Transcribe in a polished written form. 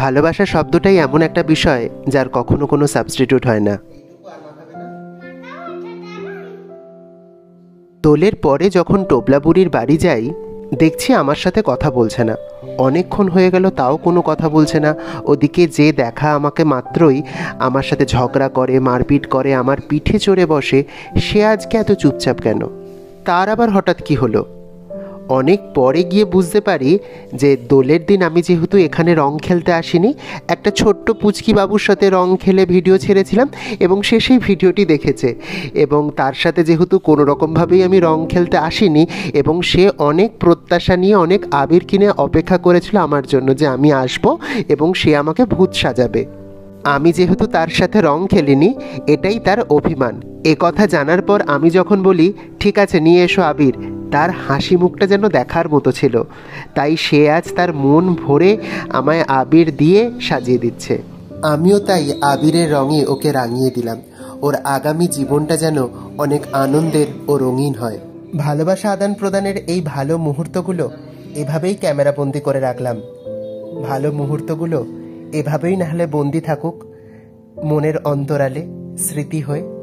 ভালোবাসা শব্দটাই এমন একটা বিষয় যার কখনো কোনো সাবস্টিটিউট হয় না। দোলের পরে যখন টোপলা বুড়ির বাড়ি যাই, দেখছি আমার সাথে কথা বলছে না। অনেকক্ষণ হয়ে গেল তাও কোনো কথা বলছে না। ওদিকে যে দেখা আমাকে মাত্রই আমার সাথে ঝগড়া করে, মারপিট করে, আমার পিঠে চড়ে বসে, সে আজকে এত চুপচাপ কেন? তার আবার হঠাৎ কি হলো? অনেক পরে গিয়ে বুঝতে পারি যে দোলের দিন আমি যেহেতু এখানে রং খেলতে আসিনি, একটা ছোট্ট পুচকি বাবুর সাথে রং খেলে ভিডিও ছেড়েছিলাম এবং সে সেই ভিডিওটি দেখেছে এবং তার সাথে যেহেতু কোনো রকমভাবেই আমি রং খেলতে আসিনি এবং সে অনেক প্রত্যাশা নিয়ে অনেক আবির কিনে অপেক্ষা করেছিল আমার জন্য যে আমি আসব এবং সে আমাকে ভূত সাজাবে। আমি যেহেতু তার সাথে রং খেলিনি, এটাই তার অভিমান। এ কথা জানার পর আমি যখন বলি ঠিক আছে নিয়ে এসো আবির, তার হাসি মুখটা যেন দেখার মতো ছিল। তাই সে আজ তার মন ভরে আমায় আবির দিয়ে সাজিয়ে দিচ্ছে। আমিও তাই আবিরের রঙে ওকে রাঙিয়ে দিলাম। ওর আগামী জীবনটা যেন অনেক আনন্দের ও রঙিন হয়। ভালোবাসা আদান প্রদানের এই ভালো মুহূর্তগুলো এভাবেই ক্যামেরাবন্দি করে রাখলাম। ভালো মুহূর্তগুলো এভাবেই নাহলে বন্দি থাকুক মনের অন্তরালে স্মৃতি হয়ে।